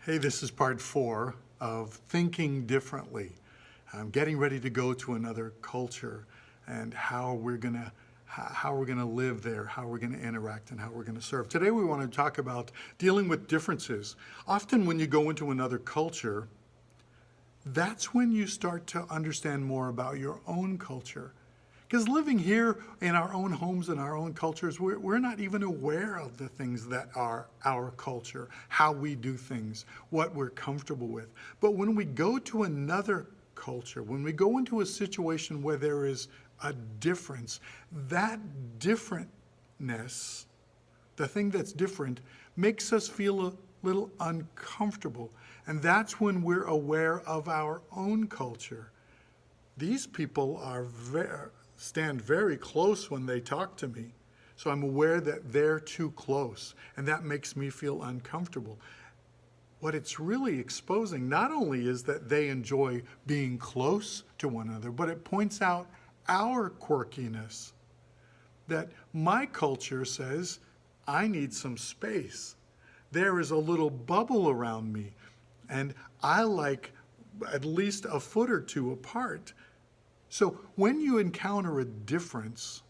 Hey, this is part 4 of Thinking Differently. I'm getting ready to go to another culture and how we're gonna live there, how we're gonna interact, and how we're gonna serve. Today we want to talk about dealing with differences. Often when you go into another culture, that's when you start to understand more about your own culture. Because living here in our own homes and our own cultures, we're not even aware of the things that are our culture, how we do things, what we're comfortable with. But when we go to another culture, when we go into a situation where there is a difference, that differentness, the thing that's different, makes us feel a little uncomfortable. And that's when we're aware of our own culture. These people stand very close when they talk to me. So I'm aware that they're too close, and that makes me feel uncomfortable. What it's really exposing not only is that they enjoy being close to one another, but it points out our quirkiness. That my culture says, I need some space. There is a little bubble around me, and I like at least a foot or two apart. So when you encounter a difference,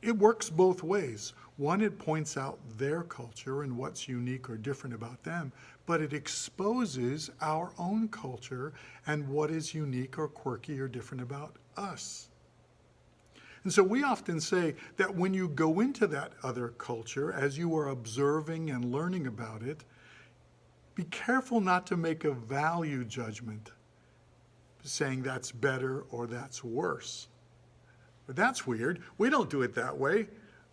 it works both ways. One, it points out their culture and what's unique or different about them, but it exposes our own culture and what is unique or quirky or different about us. And so we often say that when you go into that other culture, as you are observing and learning about it, be careful not to make a value judgment, saying that's better or that's worse. But that's weird. We don't do it that way.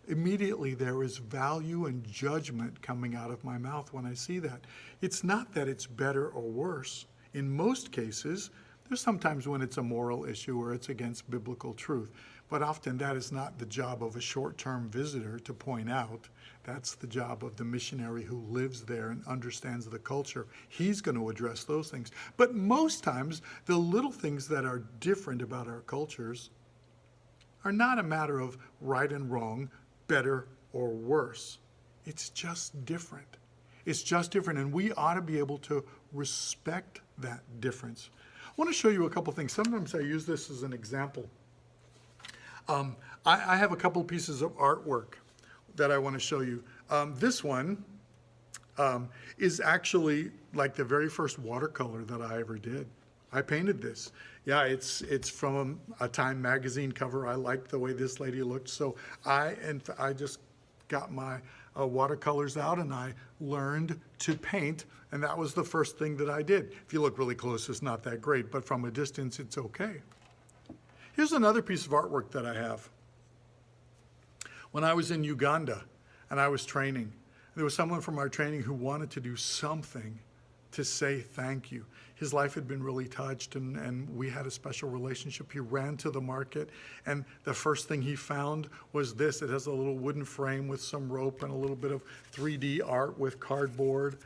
Immediately there is value and judgment coming out of my mouth when I see that. It's not that it's better or worse. In most cases, there's sometimes when it's a moral issue or it's against biblical truth. But often that is not the job of a short-term visitor to point out. That's the job of the missionary who lives there and understands the culture. He's going to address those things. But most times, the little things that are different about our cultures are not a matter of right and wrong, better or worse. It's just different. It's just different, and we ought to be able to respect that difference. I want to show you a couple things. Sometimes I use this as an example. I have a couple pieces of artwork that I want to show you. This one is actually like the very first watercolor that I ever did. I painted this. Yeah, it's from a Time magazine cover. I liked the way this lady looked, so I just got my watercolors out and I learned to paint, and that was the first thing that I did. If you look really close, it's not that great, but from a distance, it's okay. Here's another piece of artwork that I have. When I was in Uganda and I was training, there was someone from our training who wanted to do something to say thank you. His life had been really touched, and we had a special relationship. He ran to the market, and the first thing he found was this. It has a little wooden frame with some rope and a little bit of 3D art with cardboard.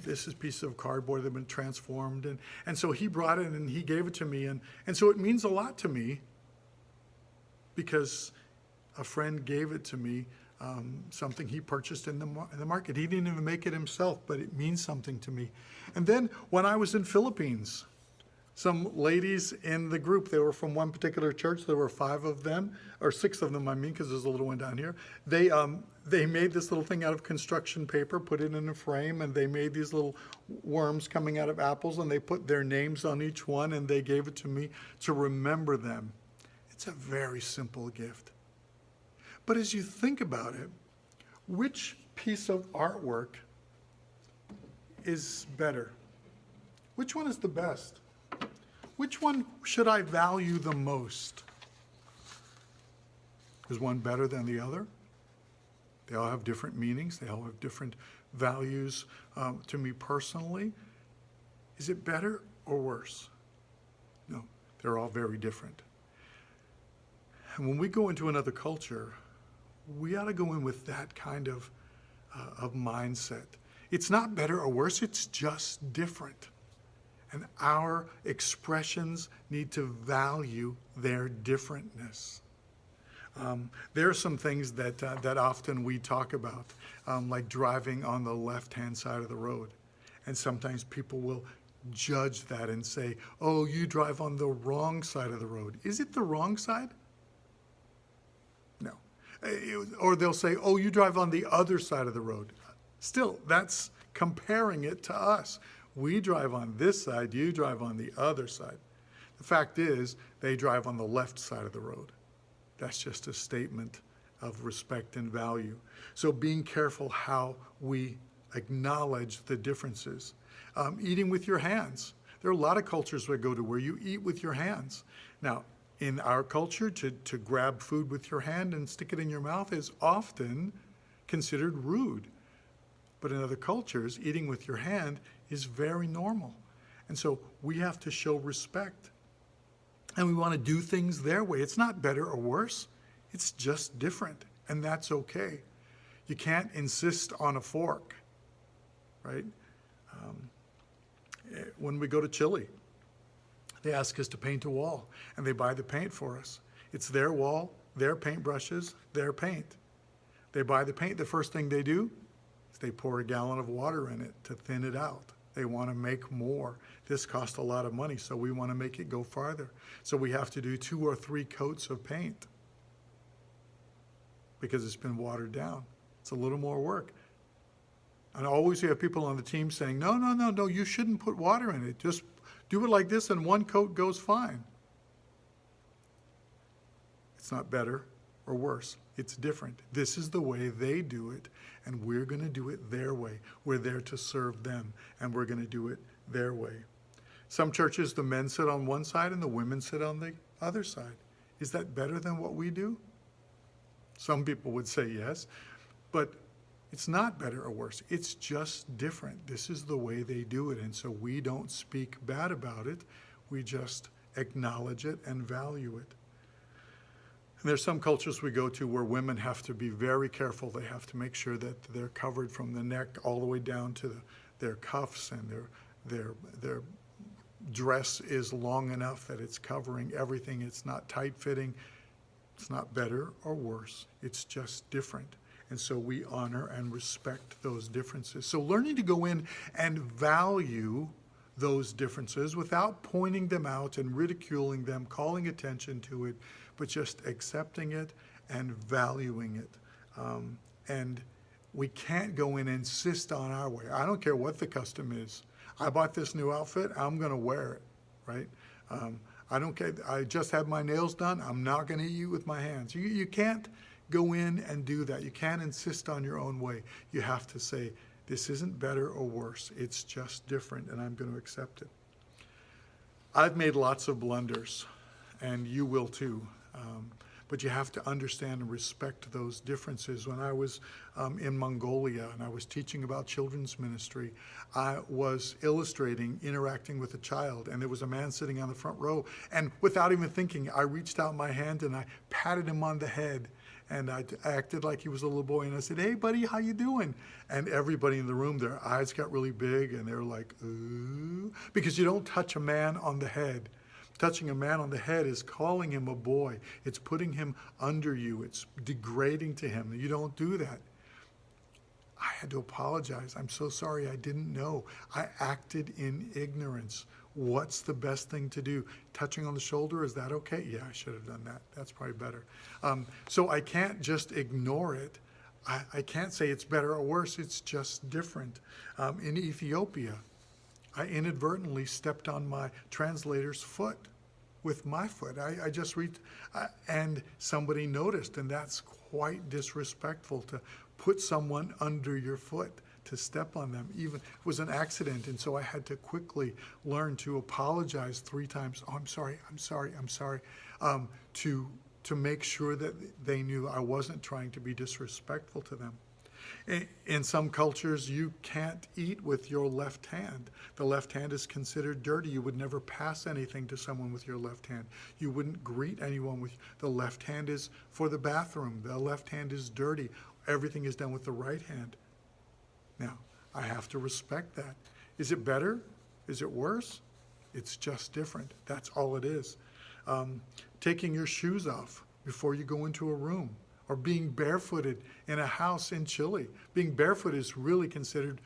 This is a piece of cardboard that had been transformed. And so he brought it and he gave it to me. And so it means a lot to me because a friend gave it to me, something he purchased in the market. He didn't even make it himself, but it means something to me. And then when I was in Philippines, some ladies in the group, they were from one particular church. There were 5 of them, or 6 of them, I mean, because there's a little one down here. They made this little thing out of construction paper, put it in a frame, and they made these little worms coming out of apples, and they put their names on each one, and they gave it to me to remember them. It's a very simple gift. But as you think about it, which piece of artwork is better? Which one is the best? Which one should I value the most? Is one better than the other? They all have different meanings. They all have different values to me personally. Is it better or worse? No, they're all very different. And when we go into another culture, we ought to go in with that kind of mindset. It's not better or worse, it's just different. And our expressions need to value their differentness. There are some things that often we talk about, like driving on the left-hand side of the road. And sometimes people will judge that and say, oh, you drive on the wrong side of the road. Is it the wrong side? No. Or they'll say, oh, you drive on the other side of the road. Still, that's comparing it to us. We drive on this side, you drive on the other side. The fact is, they drive on the left side of the road. That's just a statement of respect and value. So being careful how we acknowledge the differences. Eating with your hands. There are a lot of cultures we go to where you eat with your hands. Now, in our culture, to grab food with your hand and stick it in your mouth is often considered rude. But in other cultures, eating with your hand is very normal. And so we have to show respect. And we want to do things their way. It's not better or worse. It's just different. And that's okay. You can't insist on a fork, right? When we go to Chile, they ask us to paint a wall, and they buy the paint for us. It's their wall, their paintbrushes, their paint. They buy the paint. The first thing they do is they pour a gallon of water in it to thin it out. They want to make more. This costs a lot of money, so we want to make it go farther. So we have to do 2 or 3 coats of paint because it's been watered down. It's a little more work. And always we have people on the team saying, no, you shouldn't put water in it. Just do it like this and 1 coat goes fine. It's not better or worse. It's different. This is the way they do it, and we're going to do it their way. We're there to serve them, and we're going to do it their way. Some churches, the men sit on one side and the women sit on the other side. Is that better than what we do? Some people would say yes, but it's not better or worse. It's just different. This is the way they do it, and so we don't speak bad about it. We just acknowledge it and value it. And there's some cultures we go to where women have to be very careful. They have to make sure that they're covered from the neck all the way down to their cuffs, and their dress is long enough that it's covering everything. It's not tight-fitting. It's not better or worse. It's just different. And so we honor and respect those differences. So learning to go in and value those differences without pointing them out and ridiculing them, calling attention to it, but just accepting it and valuing it. And we can't go in and insist on our way. I don't care what the custom is. I bought this new outfit, I'm going to wear it, right? I don't care. I just had my nails done. I'm not going to eat with my hands. You can't go in and do that. You can't insist on your own way. You have to say, this isn't better or worse. It's just different, and I'm going to accept it. I've made lots of blunders, and you will too. But you have to understand and respect those differences. When I was in Mongolia and I was teaching about children's ministry, I was illustrating interacting with a child, and there was a man sitting on the front row. And without even thinking, I reached out my hand and I patted him on the head. And I acted like he was a little boy, and I said, hey, buddy, how you doing? And everybody in the room, their eyes got really big, and they were like, ooh, because you don't touch a man on the head. Touching a man on the head is calling him a boy. It's putting him under you. It's degrading to him. You don't do that. I had to apologize. I'm so sorry. I didn't know. I acted in ignorance. What's the best thing to do? Touching on the shoulder, is that okay? Yeah, I should have done that. That's probably better. So I can't just ignore it. I can't say it's better or worse. It's just different. In Ethiopia, I inadvertently stepped on my translator's foot with my foot. I just reached, and somebody noticed, and that's quite disrespectful to put someone under your foot, to step on them. Even it was an accident, and so I had to quickly learn to apologize 3 times. Oh, I'm sorry, to make sure that they knew I wasn't trying to be disrespectful to them. In some cultures, you can't eat with your left hand. The left hand is considered dirty. You would never pass anything to someone with your left hand. You wouldn't greet anyone with the left hand. Is for the bathroom. The left hand is dirty. Everything is done with the right hand. Now, I have to respect that. Is it better? Is it worse? It's just different. That's all it is. Taking your shoes off before you go into a room. or being barefooted in a house in Chile. Being barefoot is really considered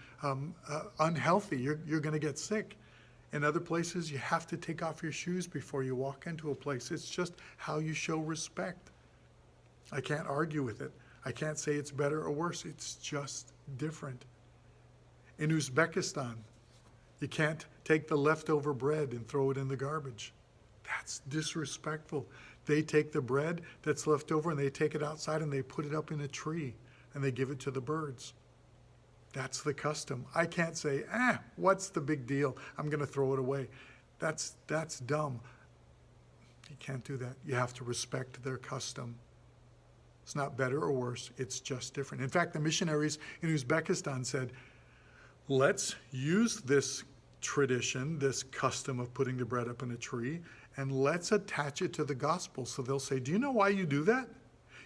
unhealthy. You're going to get sick. In other places, you have to take off your shoes before you walk into a place. It's just how you show respect. I can't argue with it. I can't say it's better or worse. It's just different. In Uzbekistan, you can't take the leftover bread and throw it in the garbage. That's disrespectful. They take the bread that's left over and they take it outside and they put it up in a tree and they give it to the birds. That's the custom. I can't say, what's the big deal? I'm going to throw it away. That's dumb. You can't do that. You have to respect their custom. It's not better or worse. It's just different. In fact, the missionaries in Uzbekistan said, let's use this tradition, this custom of putting the bread up in a tree, and let's attach it to the gospel. So they'll say, do you know why you do that?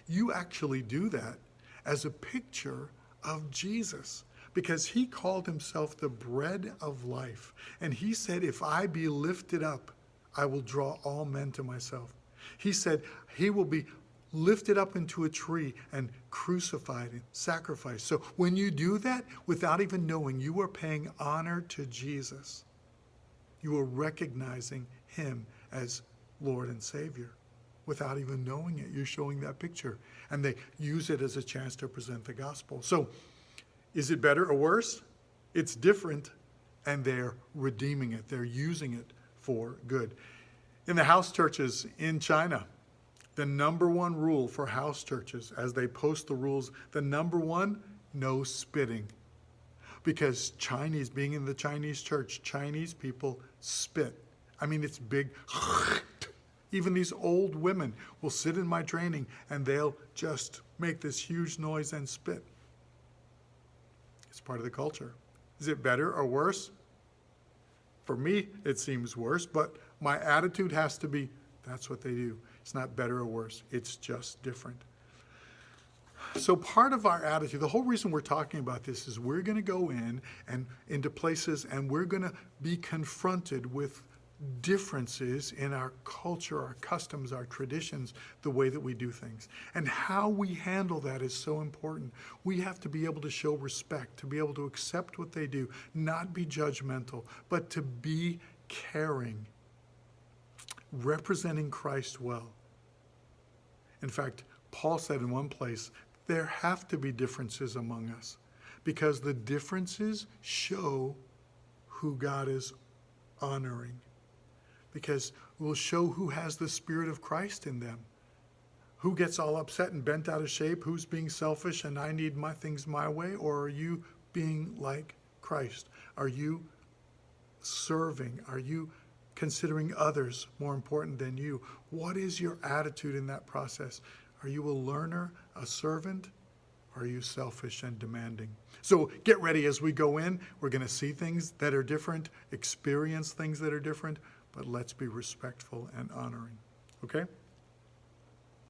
You actually do that as a picture of Jesus, because he called himself the bread of life. And he said, if I be lifted up, I will draw all men to myself. He said he will be lifted up into a tree and crucified and sacrificed. So when you do that, without even knowing, you are paying honor to Jesus. You are recognizing him as Lord and Savior. Without even knowing it, you're showing that picture. And they use it as a chance to present the gospel. So is it better or worse? It's different, and they're redeeming it. They're using it for good. In the house churches in China, the number one rule for house churches, as they post the rules, the number one, no spitting. Because Chinese, being in the Chinese church, Chinese people spit. I mean, it's big. Even these old women will sit in my training and they'll just make this huge noise and spit. It's part of the culture. Is it better or worse? For me, it seems worse, but my attitude has to be, that's what they do. It's not better or worse. It's just different. So part of our attitude, the whole reason we're talking about this is we're going to go in and into places and we're going to be confronted with differences in our culture, our customs, our traditions, the way that we do things. And how we handle that is so important. We have to be able to show respect, to be able to accept what they do, not be judgmental, but to be caring, representing Christ well. In fact, Paul said in one place, there have to be differences among us because the differences show who God is honoring. Because we'll show who has the Spirit of Christ in them. Who gets all upset and bent out of shape? Who's being selfish and I need my things my way? Or are you being like Christ? Are you serving? Are you considering others more important than you? What is your attitude in that process? Are you a learner, a servant? Or are you selfish and demanding? So get ready as we go in. We're going to see things that are different, experience things that are different, but let's be respectful and honoring. Okay?